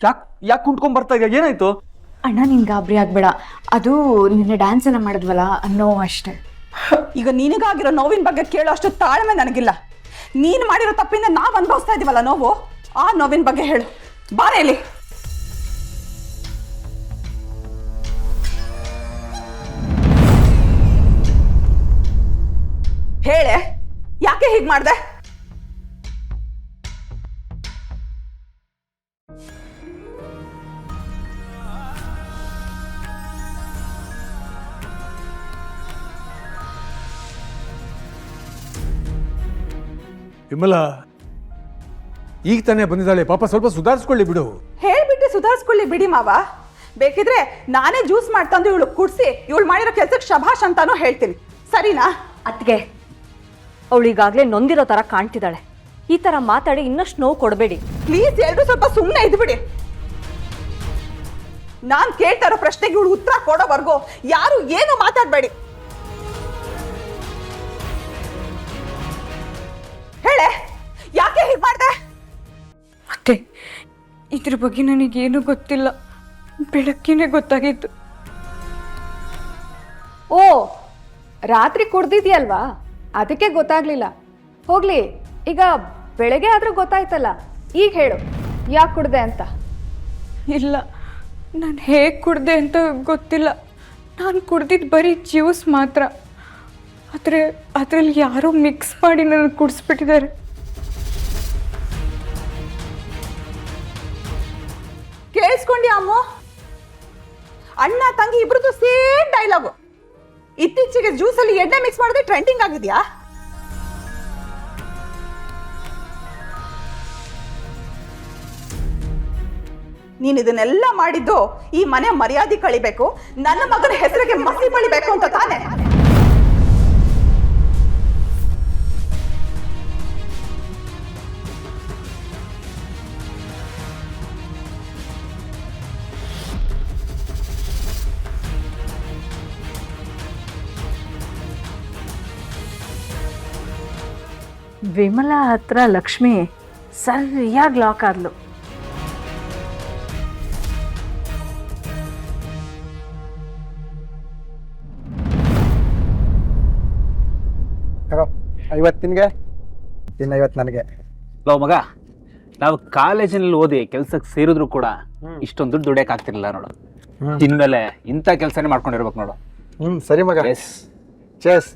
ಯಾಕೆ ಕುಂಟ್ಕೊಂಡ್ ಬರ್ತಾ ಇದೆಯಾ? ಏನಾಯ್ತು? ಅಣ್ಣ ನೀನ್ ಗಾಬರಿ ಆಗ್ಬೇಡ, ಅದು ನಿನ್ನೆ ಡ್ಯಾನ್ಸ್ ಎಲ್ಲ ಮಾಡಿದ್ವಲ್ಲ ಅನ್ನೋ ಅಷ್ಟೇ. ಈಗ ನಿನಗಾಗಿರೋ ನೋವಿನ ಬಗ್ಗೆ ಕೇಳೋ ಅಷ್ಟು ತಾಳ್ಮೆ ನನಗಿಲ್ಲ. ನೀನು ಮಾಡಿರೋ ತಪ್ಪಿಂದ ನಾವು ಅನುಭವಿಸ್ತಾ ಇದೀವಲ್ಲ ನೋವು, ಆ ನೋವಿನ ಬಗ್ಗೆ ಹೇಳು. ಬಾರೆ ಇಲ್ಲಿ. ಹೇಳೆ, ಯಾಕೆ ಹೀಗೆ ಮಾಡ್ದೆ? ವಿಮಲಾ ಈಗ ತಾನೇ ಬಂದಿದ್ದಾಳೆ, ಪಾಪ ಸ್ವಲ್ಪ ಸುಧಾರಿಸ್ಕೊಳ್ಳಿ ಬಿಡು. ಹೇಳ್ಬಿಟ್ಟು ಸುಧಾರಿಸ್ಕೊಳ್ಳಿ ಬಿಡಿ ಮಾವ. ಬೇಕಿದ್ರೆ ನಾನೇ ಜ್ಯೂಸ್ ಮಾಡ್ತಂದು ಇವಳು ಕುಡ್ಸಿ ಇವಳು ಮಾಡಿರೋ ಕೆಲ್ಸಕ್ಕೆ ಶಭಾಷ್ ಅಂತಾನೂ ಹೇಳ್ತೀನಿ, ಸರಿನಾ? ಅತ್ಗೆ, ಅವಳು ಈಗಾಗಲೇ ನೊಂದಿರೋ ಥರ ಕಾಣ್ತಿದ್ದಾಳೆ. ಈ ಥರ ಮಾತಾಡಿ ಇನ್ನಷ್ಟು ನೋವು ಕೊಡಬೇಡಿ ಪ್ಲೀಸ್. ಎಲ್ರು ಸ್ವಲ್ಪ ಸುಮ್ಮನೆ ಇದ್ಬಿಡಿ. ನಾನ್ ಕೇಳ್ತಾ ಇರೋ ಪ್ರಶ್ನೆಗೆ ಇವಳು ಉತ್ತರ ಕೊಡೋವರೆಗೂ ಯಾರು ಏನು ಮಾತಾಡ್ಬೇಡಿ. ಹೇಳೆ, ಯಾಕೆ ಹೀಗೆ ಮಾಡ್ದೆ? ಮತ್ತೆ ಇದ್ರ ಬಗ್ಗೆ ನನಗೇನು ಗೊತ್ತಿಲ್ಲ, ಬೆಳಗ್ಗೆನೇ ಗೊತ್ತಾಗಿತ್ತು. ಓ, ರಾತ್ರಿ ಕುಡ್ದಿದ್ಯಲ್ವಾ, ಅದಕ್ಕೆ ಗೊತ್ತಾಗ್ಲಿಲ್ಲ. ಹೋಗ್ಲಿ, ಈಗ ಬೆಳಗ್ಗೆ ಆದ್ರೂ ಗೊತ್ತಾಯ್ತಲ್ಲ. ಈಗ ಹೇಳು, ಯಾಕೆ ಕುಡ್ದೆ ಅಂತ. ಇಲ್ಲ, ನಾನು ಹೇಗೆ ಕುಡ್ದೆ ಅಂತ ಗೊತ್ತಿಲ್ಲ. ನಾನು ಕುಡ್ದಿದ್ದು ಬರೀ ಜ್ಯೂಸ್ ಮಾತ್ರ. ಆದರೆ ಅದರಲ್ಲಿ ಯಾರೋ ಮಿಕ್ಸ್ ಮಾಡಿ ನನಗೆ ಕುಡಿಸ್ಬಿಟ್ಟಿದ್ದಾರೆ. ಕೇಳಿಸ್ಕೊಂಡಿ ಅಮ್ಮ? ಅಣ್ಣ ತಂಗಿ ಇಬ್ರದ್ದು ಸೇಮ್ ಡೈಲಾಗು. ಇತ್ತೀಚೆಗೆ ಜ್ಯೂಸಲ್ಲಿ ಎಣ್ಣೆ ಮಿಕ್ಸ್ ಮಾಡೋದೇ ಟ್ರೆಂಡಿಂಗ್ ಆಗಿದೆಯಾ? ನೀನು ಇದನ್ನೆಲ್ಲ ಮಾಡಿದ್ದು ಈ ಮನೆ ಮರ್ಯಾದೆ ಕಳಿಬೇಕು, ನನ್ನ ಮಗನ ಹೆಸರಿಗೆ ಮಸಿ ಬಳಿಬೇಕು ಅಂತ ತಾನೆ? ವಿಮಲಾ ಹತ್ರ ಲಕ್ಷ್ಮಿ ಸರಿಯಾಗಿ ಲಾಕ್ ಆದ್ಲು. ತಗೋ 50 ನಿನಗೆ, ಇನ್ನು 50 ನನಗೆ. ಲೋ ಮಗ, ನಾವು ಕಾಲೇಜಿನಲ್ಲಿ ಓದಿ ಕೆಲ್ಸಕ್ಕೆ ಸೇರಿದ್ರು ಕೂಡ ಇಷ್ಟೊಂದು ದುಡ್ಡು ದುಡಿಯಕ್ಕೆ ಆಗ್ತಿರ್ಲಿಲ್ಲ ನೋಡು. ಇನ್ಮೇಲೆ ಇಂಥ ಕೆಲಸನೇ ಮಾಡ್ಕೊಂಡಿರ್ಬೇಕು ನೋಡು. ಸರಿ ಮಗ. ಎಸ್, ಚೇಸ್.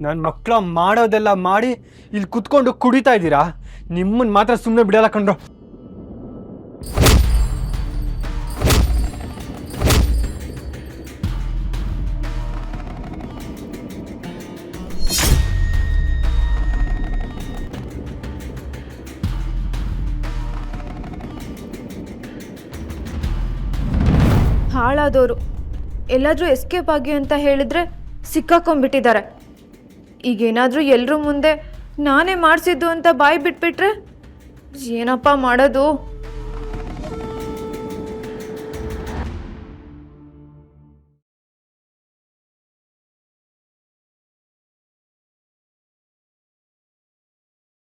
ನನ್ನ ಮಕ್ಕಳ ಮಾಡೋದೆಲ್ಲ ಮಾಡಿ ಇಲ್ಲಿ ಕುತ್ಕೊಂಡು ಕುಡಿತಾ ಇದ್ದೀರಾ? ನಿಮ್ಮನ್ನ ಮಾತ್ರ ಸುಮ್ಮನೆ ಬಿಡಲ್ಲ ಕಂಡ್ರು. ಹಾಳಾದವರು ಎಲ್ಲಾದ್ರೂ ಎಸ್ಕೇಪ್ ಆಗಿ ಅಂತ ಹೇಳಿದ್ರೆ ಸಿಕ್ಕಾಕೊಂಡ್ಬಿಟ್ಟಿದ್ದಾರೆ. ಈಗೇನಾದರೂ ಎಲ್ಲರೂ ಮುಂದೆ ನಾನೇ ಮಾಡಿಸಿದ್ದು ಅಂತ ಬಾಯಿ ಬಿಟ್ಬಿಟ್ರೆ ಏನಪ್ಪ ಮಾಡೋದು?